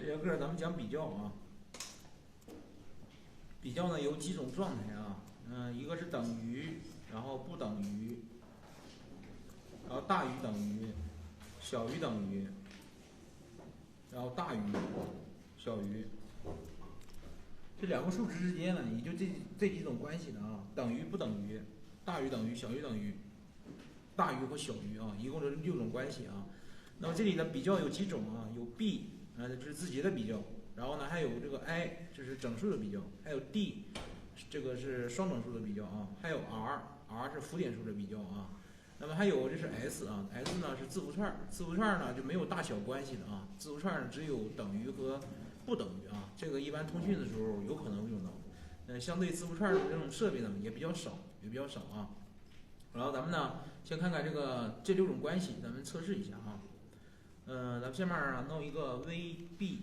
这节课咱们讲比较啊，比较呢有几种状态啊，一个是等于，然后不等于，然后大于等于，小于等于，然后大于，小于。这两个数值之间呢，也就这几种关系的啊，等于不等于，大于等于，小于等于，大于或小于啊，一共是6种关系啊。那么这里的比较有几种啊？有 b， 这是字节的比较，然后呢还有这个 i， 这是整数的比较，还有 d， 这个是双整数的比较啊，还有 r 是浮点数的比较啊。那么还有这是 s 啊 ，s 呢是字符串，字符串呢就没有大小关系的啊，字符串呢只有等于和不等于啊，这个一般通讯的时候有可能会用到。相对字符串的这种设备呢也比较少，啊。然后咱们呢先看看这6种关系，咱们测试一下啊。咱们下面啊弄一个 VB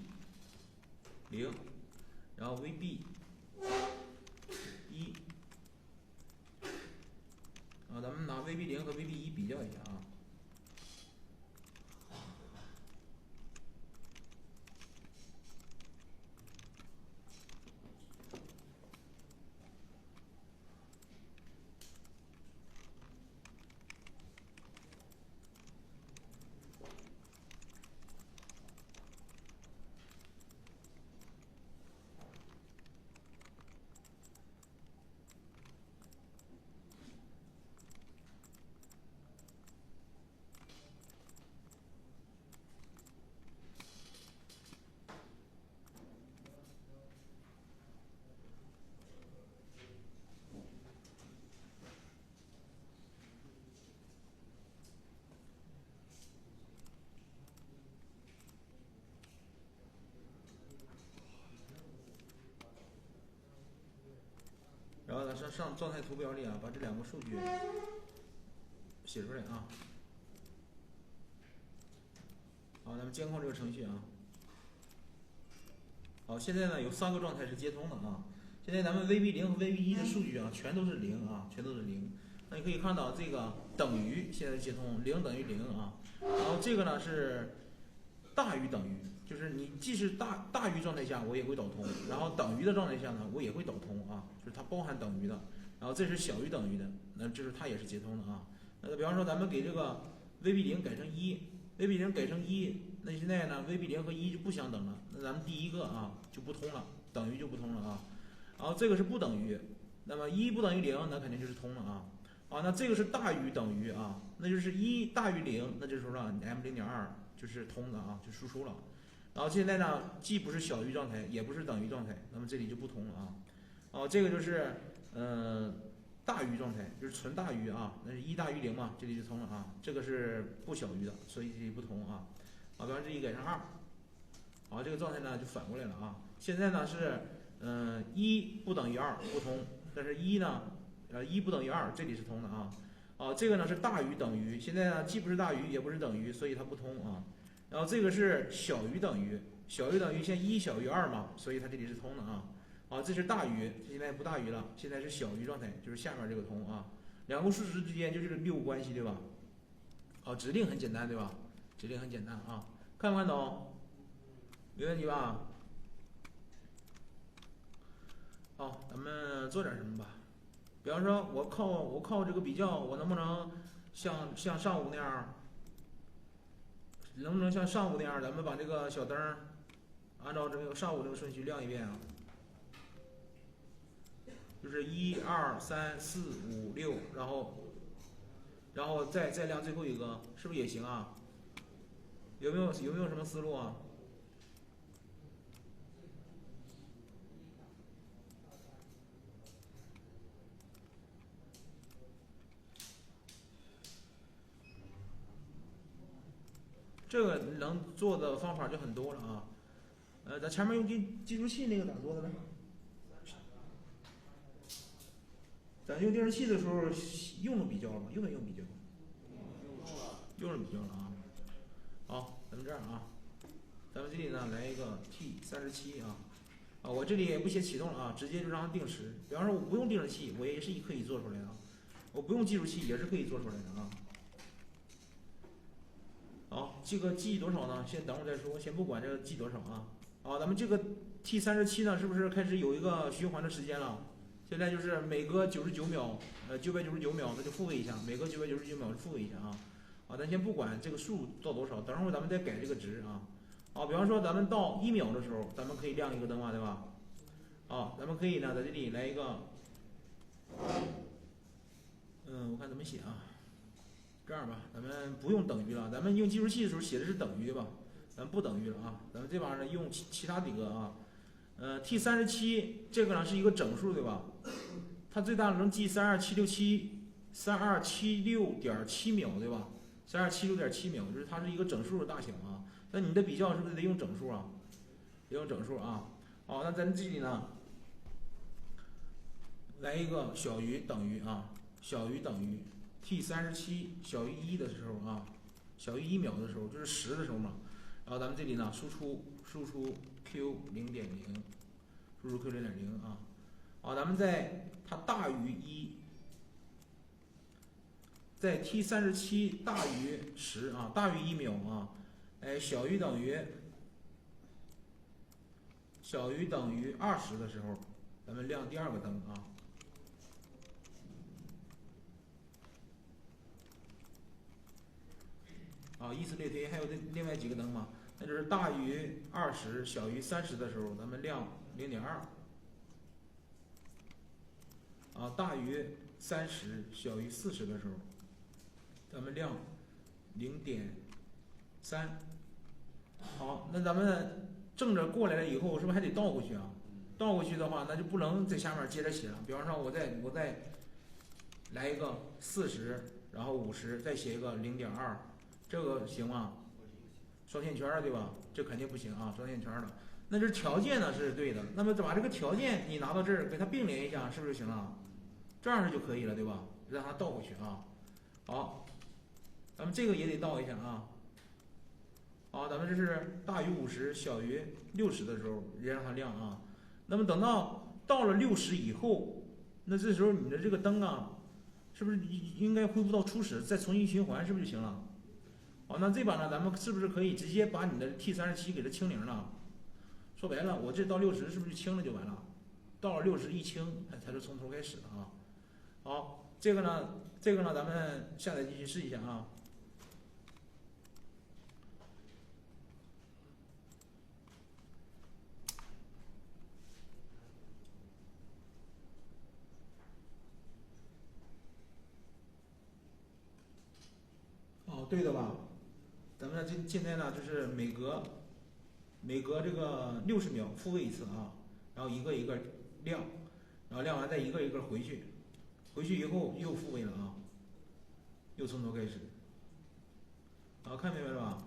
0，然后 VB 1，咱们拿 VB 0和 VB 1比较一下啊。然后在上状态图表里啊，把这2个数据写出来啊。好，咱们监控这个程序啊。好，现在呢有3个状态是接通的啊。现在咱们 VB 0和 VB 1的数据啊，全都是0啊，全都是0。那你可以看到这个等于现在接通0等于0啊。然后这个呢是大于等于，就是你既是大于状态下我也会导通，然后等于的状态下呢我也会导通啊，就是它包含等于的。然后这是小于等于的，那就是它也是接通的啊。那比方说咱们给这个 VB 0改成1，VB 0改成1，那现在呢 VB 0和1就不相等了，那咱们第一个啊就不通了，等于就不通了啊。然后这个是不等于，那么1不等于0，那肯定就是通了啊。那这个是大于等于啊，那就是1大于0，那这时候呢 M0.2 就是通的啊，就输出了。然后现在呢既不是小于状态，也不是等于状态，那么这里就不通了啊。这个就是大于状态，就是纯大于啊，那是1大于0嘛，这里就通了啊。这个是不小于的，所以这里不通啊。比方这里改成2，好，这个状态呢就反过来了啊。现在呢是1不等于2不通，但是1呢1不等于2，这里是通的啊。这个呢是大于等于，现在呢既不是大于也不是等于，所以它不通啊。然后这个是小于等于，小于等于现在1小于2嘛，所以它这里是通的啊。这是大于，现在不大于了，现在是小于状态，就是下面这个通啊。2个数值之间就是6个关系，对吧？指令很简单，对吧？指令很简单啊，看不看懂？没问题吧？好，咱们做点什么吧。比方说，我靠这个比较，我能不能像上午那样？能不能像上午那样，咱们把这个小灯按照这个上午这个顺序亮一遍啊？就是1、2、3、4、5、6，然后再亮最后一个，是不是也行啊？有没有什么思路啊？这个能做的方法就很多了啊。咱前面用计数器那个咋做的呢？咱用电视器的时候用了比较了吗？用没用比较？用了比较了啊。好，咱们这样啊，咱们这里呢来一个 T37啊。我这里也不写启动了啊，直接就让它定时。比方说我不用定时器，我也是可以做出来的。我不用计数器也是可以做出来的啊。好，这个记多少呢？先等会再说，先不管这个记多少啊。咱们这个 T37呢，是不是开始有一个循环的时间了？现在就是每隔99秒，999秒它就复位一下，每隔999秒就复位一下啊。咱先不管这个数到多少，等会儿咱们再改这个值啊。比方说咱们到1秒的时候，咱们可以亮一个灯嘛，对吧？咱们可以呢在这里来一个，我看怎么写啊？这样吧，咱们不用等于了，咱们用计数器的时候写的是等于吧，咱们不等于了啊。咱们这玩意儿呢用其他几个啊。T37这个呢是一个整数，对吧？它最大能记3276.7秒，对吧？3276.7秒，就是它是一个整数的大小啊。那你的比较是不是得用整数啊？得用整数啊。好，那咱这里呢，来一个小于等于啊，小于等于 T37小于1的时候啊，小于1秒的时候，就是10的时候嘛。然后咱们这里呢，输出Q0.0，输出 Q0.0啊。咱们在它大于1，在 T37大于10啊，大于1秒啊，小于等于20的时候，咱们亮第二个灯啊。以此类推，还有另外几个灯嘛？那就是大于20小于30的时候，咱们亮0.2。大于30小于40的时候，咱们亮0.3。好，那咱们正着过来了以后，是不是还得倒过去啊？倒过去的话，那就不能在下面接着写了。比方说，我再来一个40，然后50，再写一个0.2，这个行吗？双线圈对吧？这肯定不行啊，双线圈了。那这条件呢是对的，那么把这个条件你拿到这儿，给它并联一下，是不是就行了？这样就可以了，对吧？让它倒回去啊。好，咱们这个也得倒一下啊。好，咱们这是大于50小于60的时候，也让它亮啊。那么等到了60以后，那这时候你的这个灯啊，是不是应该恢复到初始，再重新循环，是不是就行了？好，那这把呢，咱们是不是可以直接把你的 T37给它清零了？说白了，我这到60是不是就清了就完了？到了60一清，才是从头开始的啊。好，这个呢，咱们下载进去试一下啊。对的吧？咱们现在呢，就是每隔这个60秒复位一次啊，然后一个一个亮，然后亮完再一个一个回去，回去以后又复位了啊，又从头开始。看明白了吧？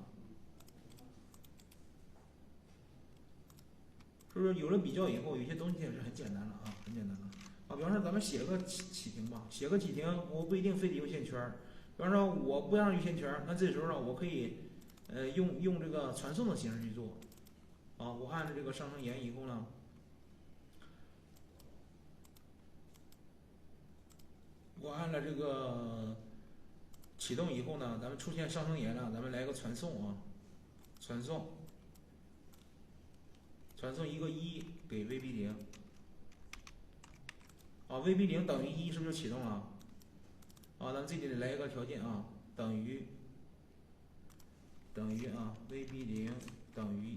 是不是有了比较以后，有些东西也是很简单的啊，很简单的啊。比方说咱们写了个启停吧，写个启停，我不一定非得用线圈。比方说我不让用线圈，那这时候呢，我可以用这个传送的形式去做。我按着这个上升沿以后呢，我按了这个启动以后呢，咱们出现上升沿了，咱们来个传送啊，传送一个1给 VB0。VB0等于1是不是就启动了？咱们这里来一个条件啊，等于VB0等于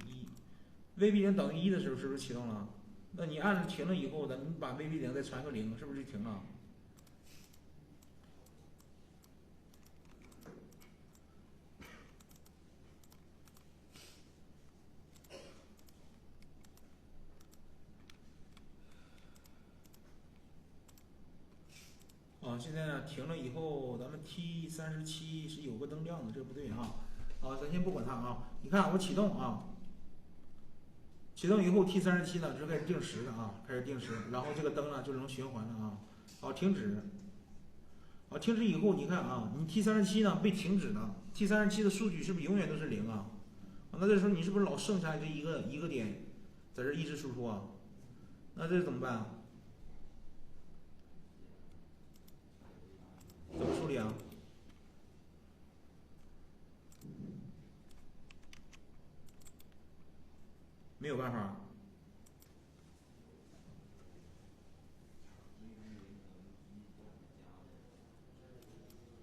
1，VB0等于1的时候是不是启动了？那你按停了以后，咱们把 VB0再传个0，是不是就停了？现在呢停了以后，咱们 T37是有个灯亮的，这不对啊。咱先不管它啊。你看我启动啊，启动以后 T37呢就开始定时的啊，开始定时，然后这个灯呢就能循环了啊。停止。停止以后你看啊，你 T37呢被停止了 ，T37的数据是不是永远都是0啊？那这时候你是不是老剩下这一个点在这一直输出啊？那这怎么办？怎么处理啊？没有办法，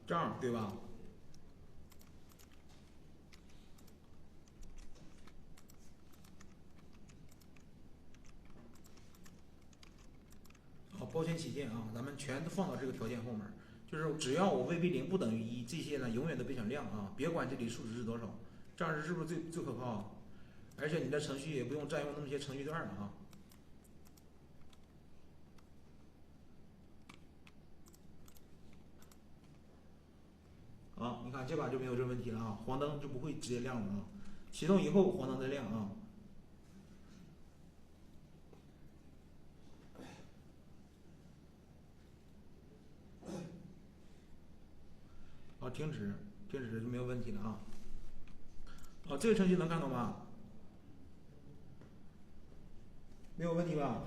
这样对吧？好，抱歉起见啊，咱们全都放到这个条件后面，就是只要我 VB0不等于1，这些呢永远都别想亮啊，别管这里数值是多少，这样是不是最可靠啊？而且你的程序也不用占用那么些程序段了啊。好，你看这把就没有这问题了啊，黄灯就不会直接亮了啊，启动以后黄灯再亮啊。好，停止就没有问题了啊。好，这个程序能看懂吗？没有问题吧？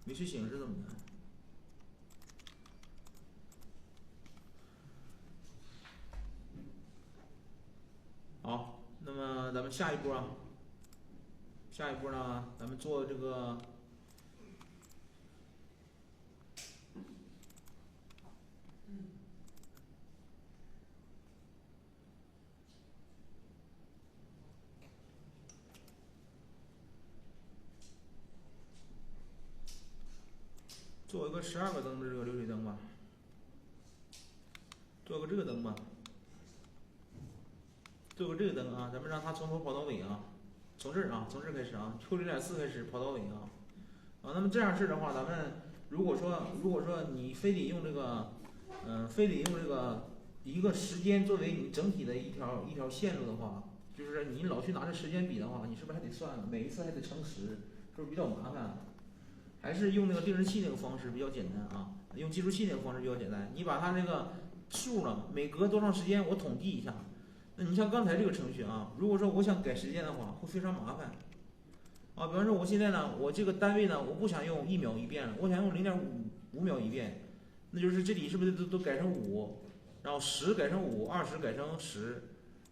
没睡醒是怎么的？好，那么咱们下一步啊，下一步呢，咱们做这个做一个12个灯的这个流水灯吧，做个这个灯吧，做个这个灯啊，咱们让它从头跑到尾啊，从这儿啊，从这儿开始啊 ，Q0.4开始跑到尾啊。啊，那么这样式的话，咱们如果说你非得用这个，非得用这个一个时间作为你整体的一条线路的话，就是你老去拿着时间比的话，你是不是还得算每一次还得乘10，是不是比较麻烦？还是用那个定时器那个方式比较简单啊？用计数器那个方式比较简单，你把它那个数呢，每隔多长时间我统计一下。那你像刚才这个程序啊，如果说我想改时间的话，会非常麻烦。啊，比方说我现在呢，我这个单位呢，我不想用1秒一遍了，我想用0.5秒一遍，那就是这里是不是都改成5，然后10改成5，20改成10，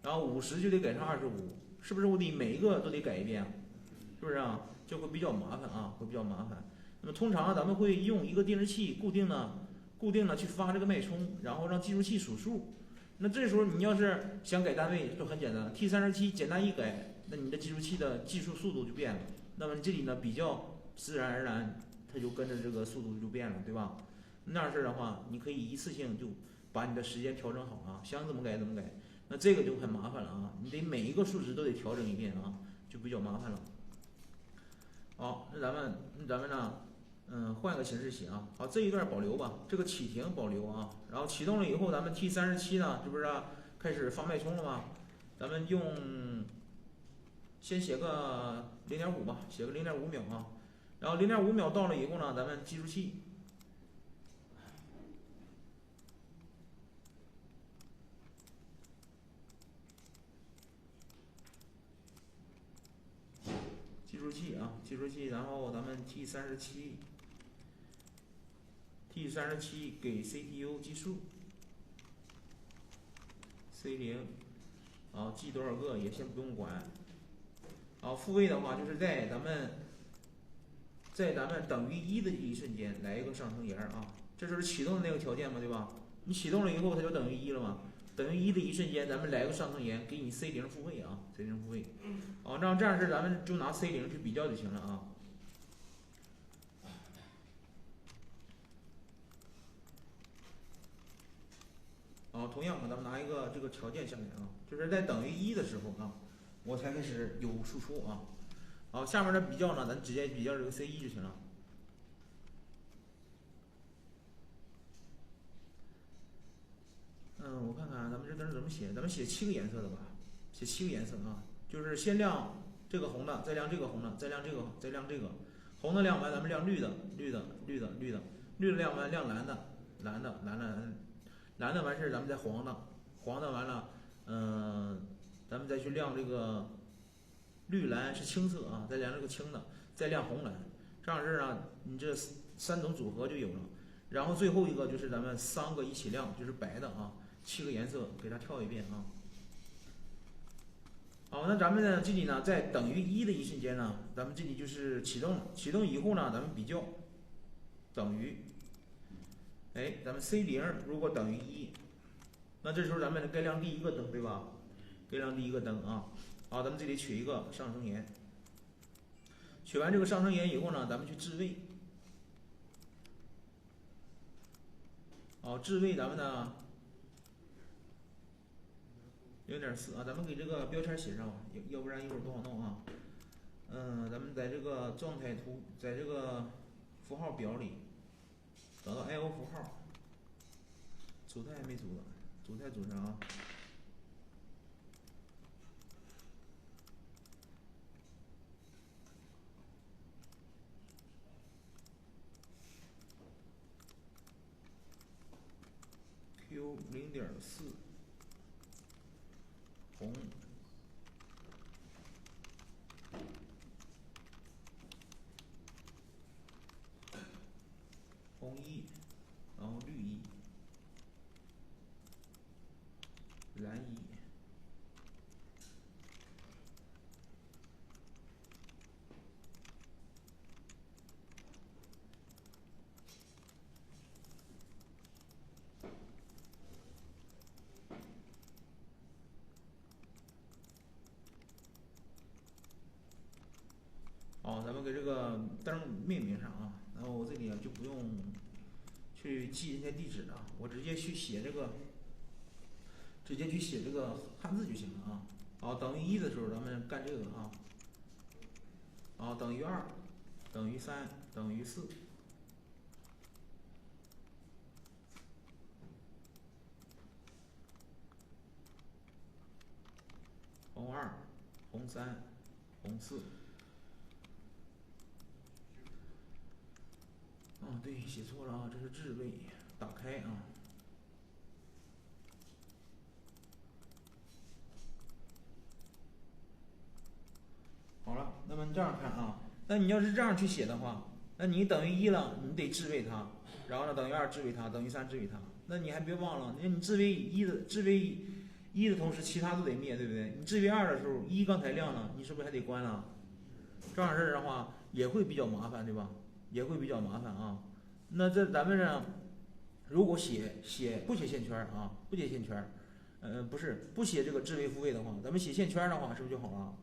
然后50就得改成25，是不是我得每一个都得改一遍啊？是不是啊？就会比较麻烦啊，会比较麻烦。那么通常咱们会用一个定时器固定的去发这个脉冲，然后让计数器数数。那这时候你要是想改单位，就很简单 ，T37简单一改，那你的计数器的计数速度就变了。那么这里呢比较自然而然，它就跟着这个速度就变了，对吧？那样式的话，你可以一次性就把你的时间调整好啊，想怎么改怎么改。那这个就很麻烦了啊，你得每一个数值都得调整一遍啊，就比较麻烦了。好，那咱们呢，换个形式写啊。好，这一段保留吧，这个启停保留啊。然后启动了以后，咱们 T37呢，这不是开始发脉冲了吗？咱们先写个0.5吧，写个0.5秒啊。然后0.5秒到了以后呢，咱们计数器啊，计数器，然后咱们 T37给 CPU 计数 C0，啊，记多少个也先不用管。好，复位的话就是在咱们等于1的这一瞬间来一个上升沿啊，这就是启动的那个条件嘛，对吧？你启动了以后，它就等于1了嘛。等于1的一瞬间，咱们来个上升沿，给你 C0复位啊 ，C0复位。好，这样式咱们就拿 C0去比较就行了啊。好，同样咱们拿一个这个条件下来啊，就是在等于1的时候啊，我才开始有输出啊。好，下面的比较呢，咱直接比较这个 C1就行了。我看看咱们这灯怎么写，咱们写7个颜色的吧，写7个颜色啊，就是先亮这个红的，再亮这个红的，再亮这个，再亮这个，红的亮完，咱们亮绿的，绿的亮完亮蓝的，蓝的完事咱们再黄的，黄的完了，咱们再去亮这个绿蓝是青色啊，再亮这个青的，再亮红蓝，这样式啊，你这3种组合就有了。然后最后一个就是咱们3个一起亮，就是白的啊。7个颜色给它跳一遍啊。好，那咱们呢这里呢在等于1的一瞬间呢，咱们这里就是启动了。启动以后呢，咱们比较等于，哎，咱们 C0如果等于1，那这时候咱们该亮第一个灯，对吧？该亮第一个灯啊。好，咱们这里取一个上升颜。取完这个上升颜以后呢，咱们去置位。好，置位咱们呢0.4啊，咱们给这个标签写上吧，要不然一会儿不好弄啊。咱们在这个状态图，在这个符号表里找到 IO 符号，组态还没组呢，组态组上啊。Q 0.4红。红1，然后绿1，蓝1。好，咱们给这个灯命名上啊，然后我这里就不用去记人家地址了，我直接去写这个，直接去写这个汉字就行了啊。好，等于1的时候咱们干这个啊。好，等于2，等于3，等于4。红2，红3，红4。对，写错了啊，这是置位，打开啊。好了，那么这样看啊，那你要是这样去写的话，那你等于1了，你得置位它，然后呢等于2置位它，等于3置位它。那你还别忘了，你置位1的同时，其他都得灭，对不对？你置位2的时候，1刚才亮了，你是不是还得关了？这样式的话也会比较麻烦，对吧？也会比较麻烦啊。那这咱们呢，如果不写线圈啊，不写线圈，不是不写这个置位复位的话，咱们写线圈的话，是不是就好了？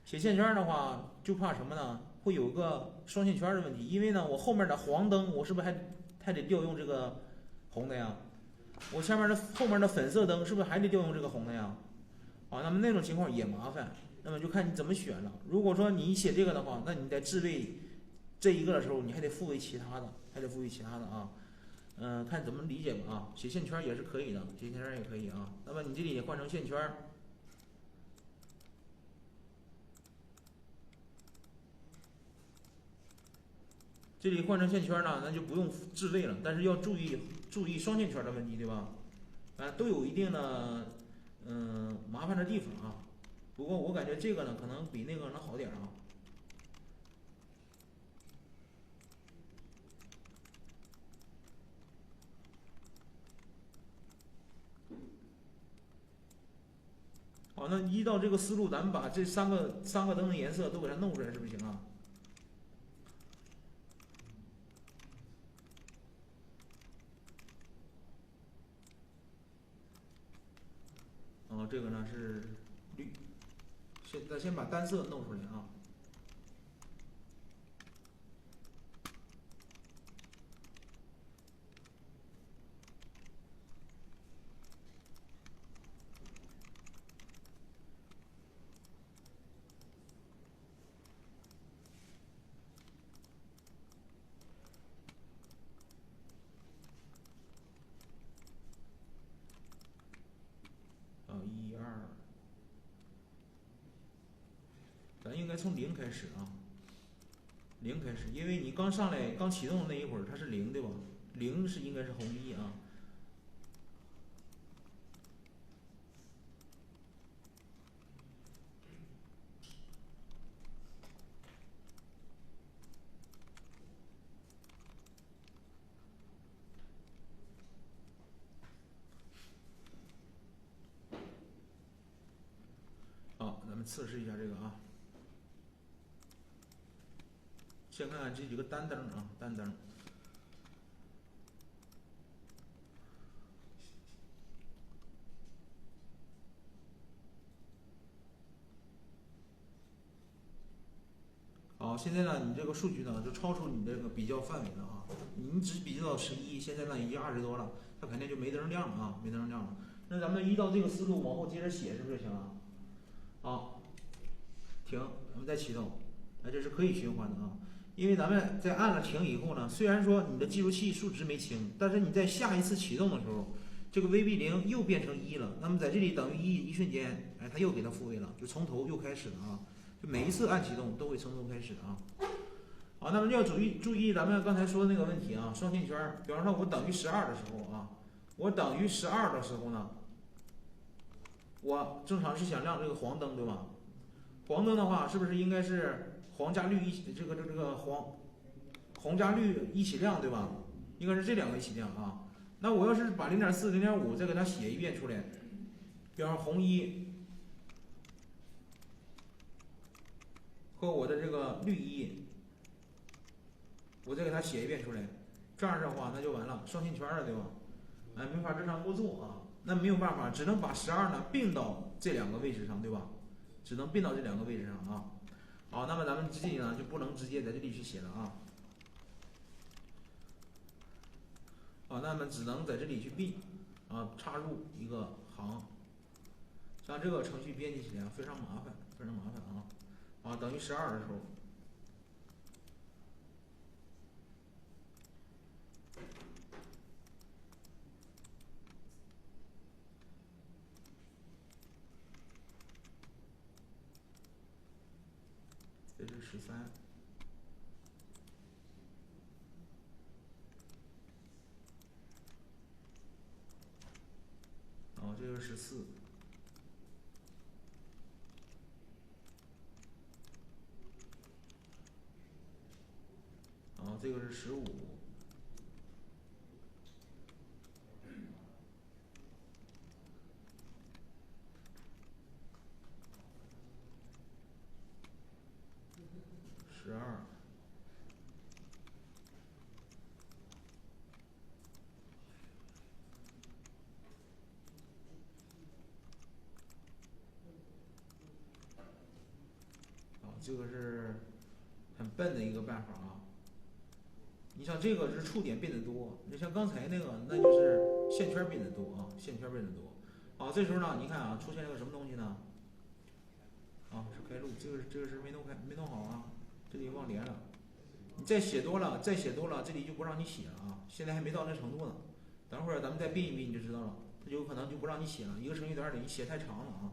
写线圈的话，就怕什么呢？会有个双线圈的问题，因为呢，我后面的黄灯，我是不是还得调用这个红的呀？我下面的后面的粉色灯，是不是还得调用这个红的呀？好，那么那种情况也麻烦，那么就看你怎么选了。如果说你写这个的话，那你在置位这一个的时候，你还得复位其他的，啊。看怎么理解吧啊。写线圈也是可以的，写线圈也可以啊。那么你这里也换成线圈。这里换成线圈呢，那就不用置位了，但是要注意双线圈的问题，对吧？都有一定的麻烦的地方啊。不过我感觉这个呢，可能比那个能好点啊。好，那依照这个思路，咱们把这三个灯的颜色都给它弄出来，是不是行啊？这个呢是绿，咱先把单色弄出来啊。1、2，咱应该从0开始啊，0开始，因为你刚上来刚启动的那一会儿它是0，对吧？0是应该是红1啊。测试一下这个啊。先看看这几个单灯啊，单灯。好，现在呢，你这个数据呢就超出你这个比较范围了啊。你只比较到11，现在呢已经20多了，它肯定就没灯亮了啊，没灯亮了。那咱们依照这个思路往后接着写，是不是就行了？好，停，咱们再启动。哎，这是可以循环的啊。因为咱们在按了停以后呢，虽然说你的计数器数值没清，但是你在下一次启动的时候，这个 VB0又变成1了。那么在这里等于1一瞬间，哎，它又给它复位了，就从头又开始了啊。就每一次按启动都会从头开始啊。好，那么要注意咱们刚才说的那个问题啊，双线圈。比方说我等于12的时候啊，我等于12的时候呢，我正常是想亮这个黄灯，对吧？黄灯的话，是不是应该是黄加绿这个红加绿一起亮，对吧？应该是这两个一起亮啊。那我要是把0.4、0.5再给它写一遍出来，比方说红1和我的这个绿1，我再给它写一遍出来，这样的话那就完了，双线圈了，对吧？哎，没法正常工作啊，那没有办法，只能把12呢并到这两个位置上，对吧？只能并到这两个位置上啊。好，那么咱们这里呢就不能直接在这里去写了啊。好，那么只能在这里去并啊，插入一个行。像这个程序编辑起来非常麻烦，非常麻烦啊。啊，等于12的时候，这是13。这个是14。这个是15。12。这个是很笨的一个办法啊。你像这个是触点变得多，你像刚才那个，那就是线圈变得多啊，线圈变得多。好，这时候呢，你看啊，出现了个什么东西呢？是开路，这个是没弄好啊，这里忘连了。你再写多了，这里就不让你写了啊。现在还没到那程度呢，等会儿咱们再并一并你就知道了，它有可能就不让你写了，一个程序点里你写太长了啊。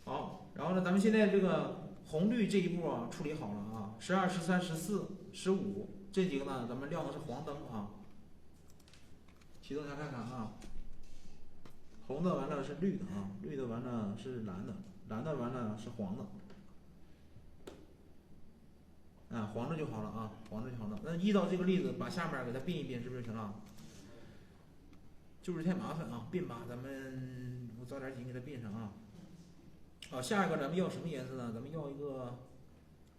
好，然后呢，咱们现在这个红绿这一步啊处理好了啊，12、13、14、15这几个呢，咱们亮的是黄灯啊。启动一下看看啊，红的完了是绿的啊，绿的完了是蓝的，蓝的完了是黄的。黄着就好了啊，黄着就好了。那依照这个例子，把下面给它并一并，是不是就行了？就是太麻烦啊，并吧，咱们我找点紧给它并上啊。好，下一个咱们要什么颜色呢？咱们要一个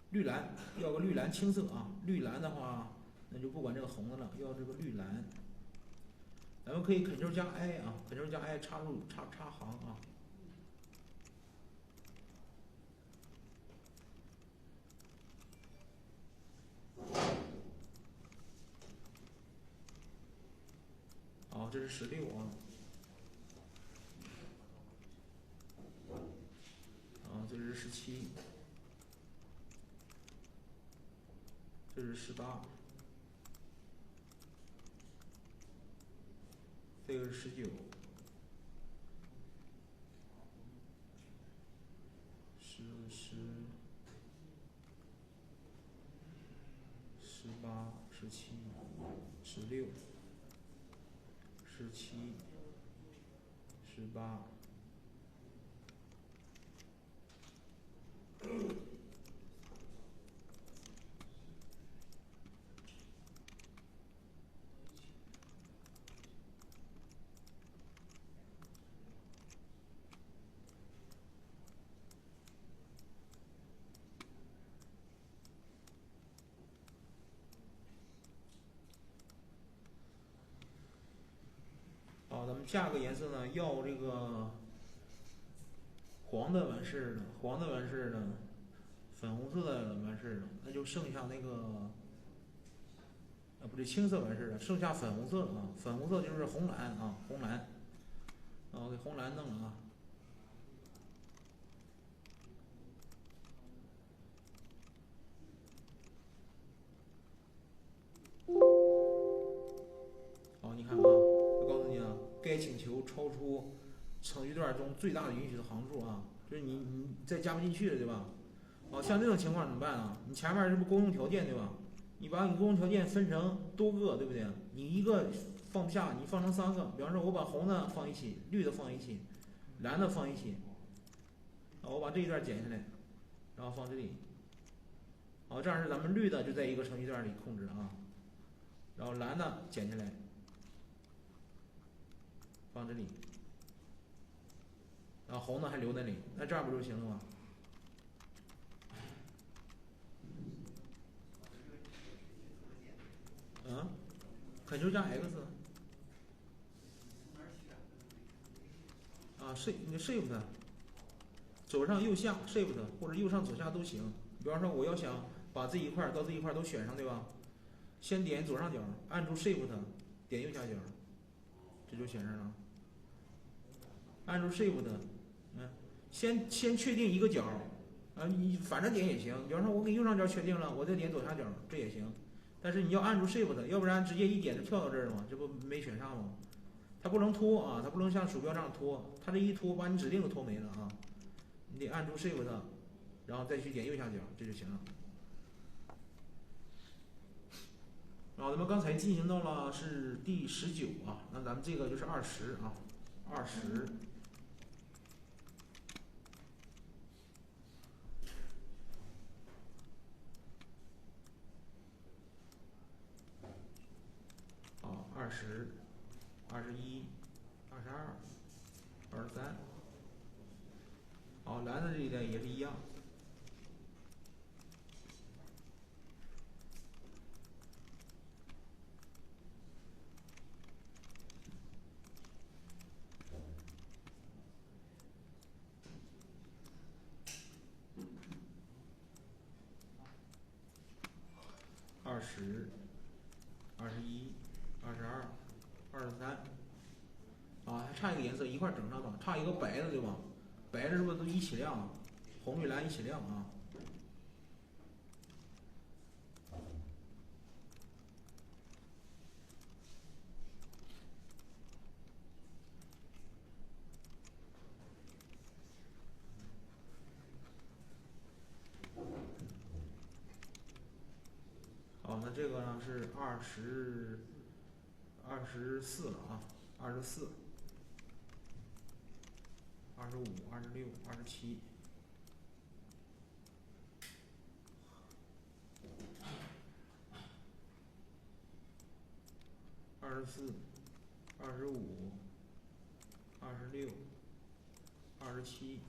绿蓝，要个绿蓝青色啊。绿蓝的话，那就不管这个红的了，要这个绿蓝。咱们可以 Ctrl 加 I 啊 ，Ctrl 加 I 插入插行啊。好，这是16啊。这是17。这是18。这个是19。18、17、16、17、18。下个颜色呢要这个黄的完事了，黄的完事了，粉红色的完事了，那就剩下那个不对，青色完事了，剩下粉红色啊，粉红色就是红蓝啊，红蓝，我给红蓝弄了啊。好，你看啊，我告诉你啊，该请求超出程序段中最大的允许的行数啊，就是你再加不进去了，对吧？好，像这种情况怎么办啊？你前面是不是公用条件对吧？你把你公用条件分成多个，对不对？你一个放不下，你放成3个。比方说，我把红的放一起，绿的放一起，蓝的放一起。我把这一段剪下来，然后放这里。好，这样是咱们绿的就在一个程序段里控制啊，然后蓝的剪下来，放这里，然后红的还留在里，那这样不就行了吗？Ctrl 加 X 啊你 Shift 左上右下 Shift 或者右上左下都行。比方说我要想把这一块到这一块都选上，对吧？先点左上角，按住 Shift 点右下角，这就选上了。按住 Shift，先确定一个角啊，你反着点也行。比方说我给右上角确定了，我再点左下角，这也行。但是你要按住 Shift， 要不然直接一点就跳到这儿了嘛，这不没选上吗？它不能拖啊，它不能像鼠标这样拖，它这一拖把你指定都拖没了啊。你得按住 Shift， 然后再去点右下角，这就行了。咱们刚才进行到了是第19啊，那咱们这个就是20啊，20。20、21、22、23。好，蓝的这里呢也是一样。20、21、22、23。还差一个颜色一块整上吧，差一个白的对吧？白的是不是都一起亮？红绿蓝一起亮啊。好，那这个呢是24了啊，24、25、26、27。24、25、26、27。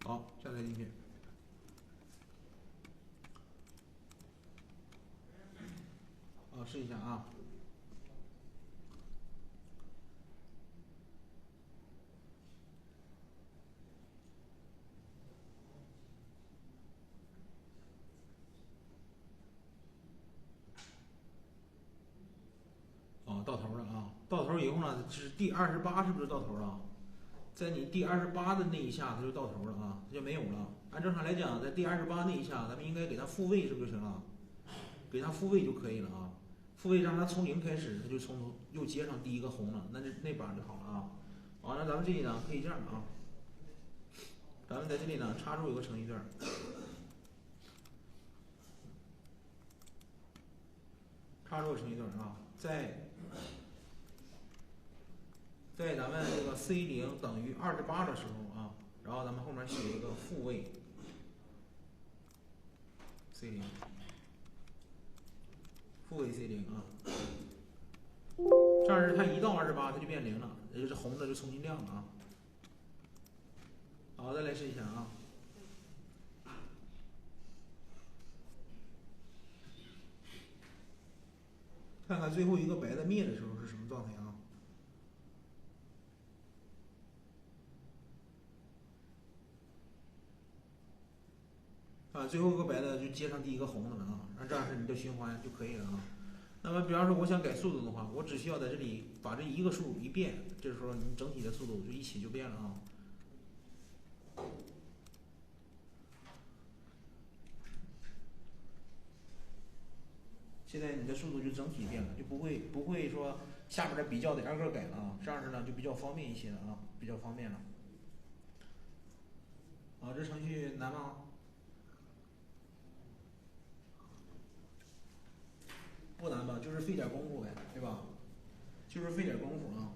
好，下载进去。试一下啊。到头了啊！到头以后呢，是第28，是不是到头了？在你第28的那一下，它就到头了啊，它就没有了。按正常来讲，在第28那一下，咱们应该给它复位，是不是就行了？给它复位就可以了啊。复位让它从零开始，它就从头又接上第一个红了，那把就好了啊。完了，咱们这里呢可以这样啊，咱们在这里呢插入一个程序段，插入程序段啊，在咱们这个 C0等于28的时候啊，然后咱们后面写一个复位 C0，复位 C0啊，这样是它一到28它就变0了，也就是红的就重新亮了啊。好，再来试一下啊。看看最后一个白的灭的时候是什么状态啊？最后一个白的就接上第一个红的了啊，那这样是你的循环就可以了啊。那么，比方说我想改速度的话，我只需要在这里把这一个数一变，这时候你整体的速度就一起就变了啊。现在你的速度就整体变了，就不会说下面的比较得挨个改了啊，这样式呢就比较方便一些了啊，比较方便了。啊，这程序难吗？不难吧，就是费点功夫呗，对吧？就是费点功夫啊。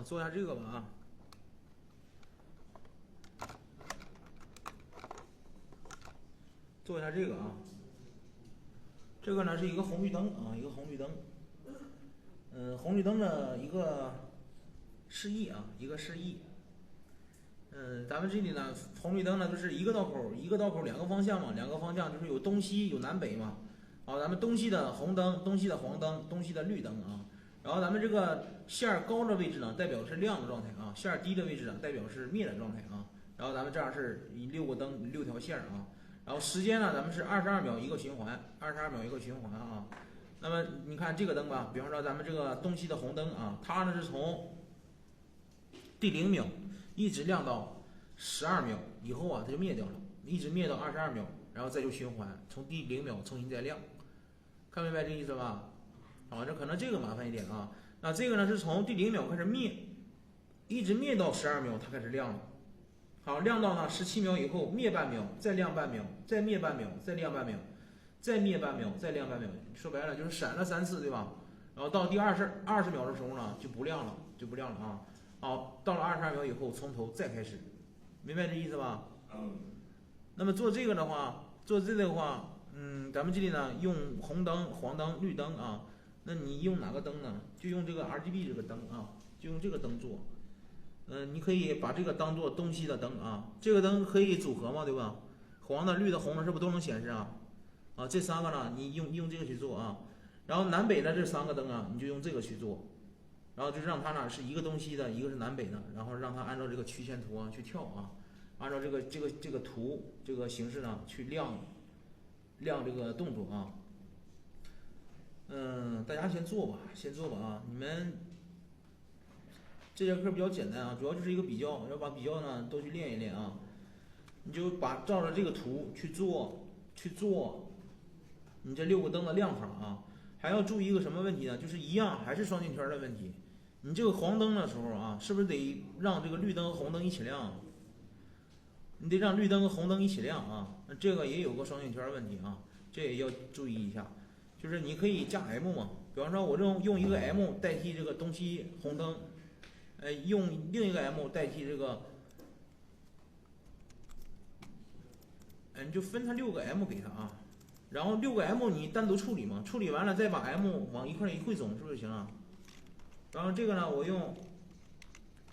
做一下这个吧啊。做一下这个啊。这个呢是一个红绿灯啊，一个红绿灯。红绿灯的一个示意啊，一个示意。咱们这里呢，红绿灯呢就是一个道口，一个道口两个方向嘛，两个方向就是有东西有南北嘛。好，咱们东西的红灯，东西的黄灯，东西的绿灯啊。然后咱们这个线高的位置呢，代表是亮的状态啊；线低的位置呢，代表是灭的状态啊。然后咱们这样是以6个灯6条线啊。然后时间呢，咱们是22秒一个循环，22秒一个循环啊。那么你看这个灯吧，比方说咱们这个东西的红灯啊，它呢是从第0秒一直亮到12秒以后啊，它就灭掉了，一直灭到22秒，然后再就循环，从第0秒重新再亮，看明白这意思吧？啊，这可能这个麻烦一点啊。那这个呢是从第0秒开始灭，一直灭到12秒，它开始亮了。好，亮到呢17秒以后灭半秒，再亮半秒，再灭半秒，再亮半秒，再灭半秒，再亮半秒。说白了就是闪了3次，对吧？然后到第20秒的时候呢就不亮了，就不亮了啊。好，到了22秒以后从头再开始，明白这意思吧？那么做这个的话，咱们这里呢用红灯、黄灯、绿灯啊。那你用哪个灯呢？就用这个 RGB 这个灯啊，就用这个灯做。你可以把这个当做东西的灯啊，这个灯可以组合嘛，对吧？黄的、绿的、红的，是不是都能显示啊？这3个呢，你用这个去做啊。然后南北的这3个灯啊，你就用这个去做。然后就让它呢是一个东西的，一个是南北的，然后让它按照这个曲线图啊去跳啊，按照这个图这个形式呢去亮这个动作啊。大家先做吧啊！你们这节课比较简单啊，主要就是一个比较，要把比较呢都去练一练啊。你就照着这个图去做你这6个灯的亮法啊。还要注意一个什么问题呢？就是一样还是双进圈的问题。你这个黄灯的时候啊，是不是得让这个绿灯和红灯一起亮？你得让绿灯和红灯一起亮啊。那这个也有个双进圈问题啊，这也要注意一下。就是你可以加 M 嘛，比方说我用一个 M 代替这个东西红灯，用另一个 M 代替这个，你就分它6个 M 给它啊，然后6个 M 你单独处理嘛，处理完了再把 M 往一块一汇总，是不是就行了？然后这个呢，我用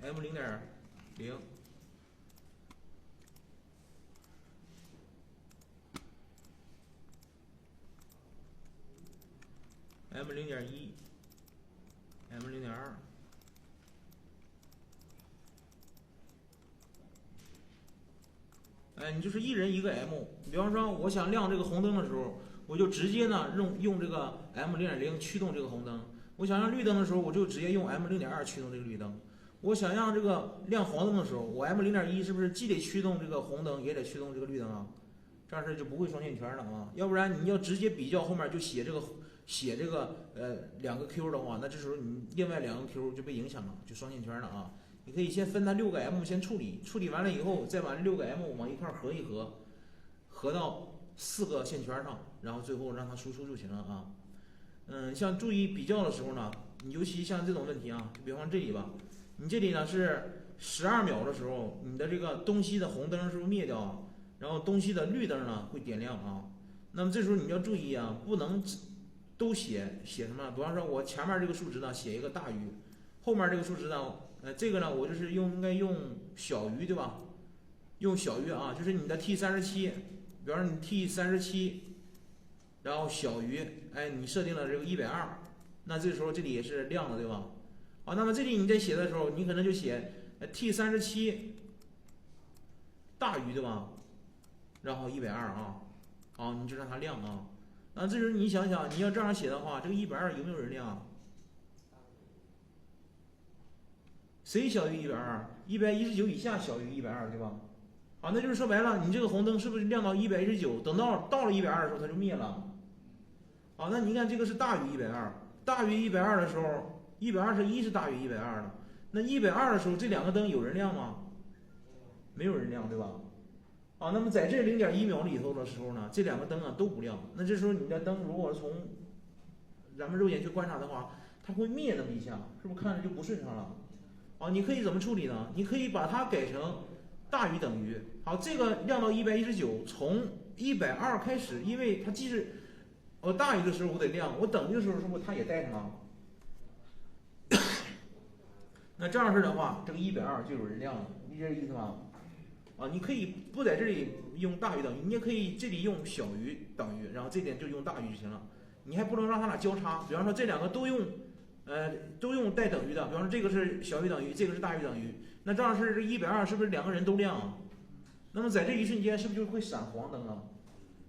M0.0。M0.1 M0.2 你就是一人一个 M。比方说，我想亮这个红灯的时候，我就直接呢用这个 M0.0 驱动这个红灯。我想让绿灯的时候，我就直接用 M0.2 驱动这个绿灯。我想让这个亮黄灯的时候，我 M0.1 是不是既得驱动这个红灯，也得驱动这个绿灯啊？这样式就不会双线圈了啊。要不然你要直接比较后面就写这个两个 Q 的话，那这时候你另外两个 Q 就被影响了，就双线圈了啊。你可以先分它6个 M 先处理，处理完了以后再把这6个 M 往一块合一合，合到4个线圈上，然后最后让它输出就行了啊。像注意比较的时候呢，你尤其像这种问题啊，就比方这里吧，你这里呢是12秒的时候，你的这个东西的红灯是不是灭掉啊？然后东西的绿灯呢会点亮啊。那么这时候你要注意啊，不能都写什么？比方说我前面这个数值呢写一个大于，后面这个数值呢，这个呢我就是应该用小于，对吧？用小于啊，就是你的 T37，比方说你 T37，然后小于，你设定了这个120，那这时候这里也是亮的，对吧？好，那么这里你在写的时候，你可能就写T37大于，对吧？然后120啊，好，你就让它亮啊。那这时候你想想，你要这样写的话，这个120有没有人亮？谁小于120？119以下小于120，对吧？好，那就是说白了，你这个红灯是不是亮到119？等到了120的时候，它就灭了。好，那你看这个是大于120，大于120的时候，121是大于120的。那120的时候，这两个灯有人亮吗？没有人亮，对吧？啊，那么在这0.1秒里头的时候呢，这两个灯啊都不亮。那这时候你的灯如果从咱们肉眼去观察的话，它会灭那么一下，是不是看着就不顺畅了？啊，你可以怎么处理呢？你可以把它改成大于等于。好，这个亮到119，从120开始，因为它既是我大于的时候我得亮，我等于的时候是不是它也带上了？那这样式的话，这个120就有人亮了，理解这意思吗？啊，你可以不在这里用大于等于，你也可以这里用小于等于，然后这点就用大于就行了。你还不能让它俩交叉，比方说这两个都用带等于的，比方说这个是小于等于，这个是大于等于，那这样式这120是不是两个人都亮啊？那么在这一瞬间是不是就会闪黄灯啊？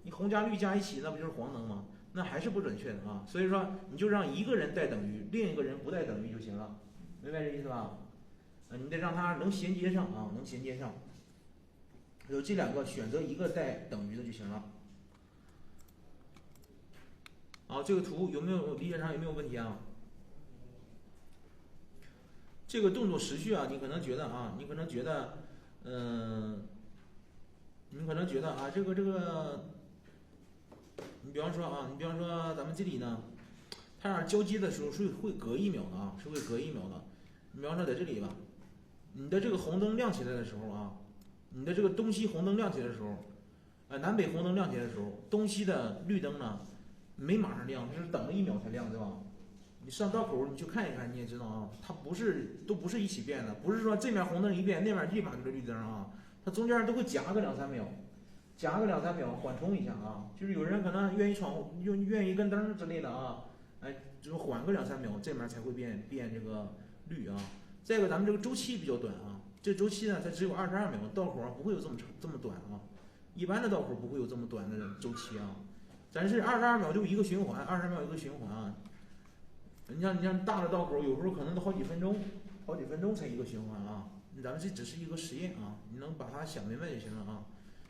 你红加绿加一起，那不就是黄灯吗？那还是不准确的啊。所以说你就让一个人带等于，另一个人不带等于就行了，明白这意思吧？你得让它能衔接上啊，能衔接上。有这两个选择一个带等于的就行了。好，这个图有没有理解上有没有问题啊？这个动作时序啊，你可能觉得啊，你可能觉得这个，你比方说咱们这里呢，它俩交接的时候是会隔1秒的啊，是会隔1秒的。你比方说在这里吧，你的这个红灯亮起来的时候啊，你的这个东西红灯亮起来的时候，南北红灯亮起来的时候，东西的绿灯呢没马上亮，它是等了1秒才亮，对吧？你上道口你去看一看，你也知道啊，它都不是一起变的，不是说这面红灯一变，那面立马就是绿灯啊，它中间都会夹个2-3秒，夹个2-3秒缓冲一下啊，就是有人可能愿意跟灯之类的啊，就是缓个2-3秒，这面才会变这个绿啊。再一个，咱们这个周期比较短啊，这周期呢它只有22秒，道口啊不会有这么短啊，一般的道口不会有这么短的周期啊，咱是22秒就一个循环，20秒一个循环啊。你像大的道口，有时候可能都好几分钟才一个循环啊。咱们这只是一个实验啊，你能把它想明白就行了啊。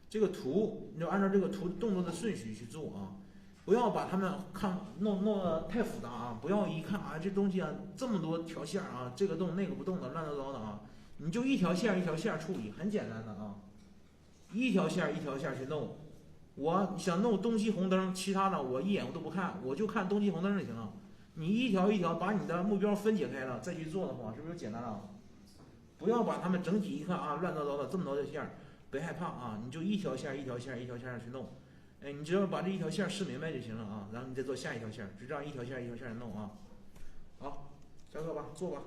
这个图你就按照这个图动作的顺序去做啊，不要把它们弄得太复杂啊。不要一看啊这东西啊这么多条线啊，这个动那个不动的乱糟糟的啊，你就一条线一条线处理，很简单的啊，一条线一条线去弄。我想弄东西红灯，其他的我一眼我都不看，我就看东西红灯就行了。你一条一条把你的目标分解开了再去做的话，是不是就简单了？不要把它们整体一看啊乱糟糟的这么多的线，别害怕啊，你就一条线一条线一条线去弄。你只要把这一条线试明白就行了啊，然后你再做下一条线，就这样一条线一条线弄啊。好，下课吧，做吧。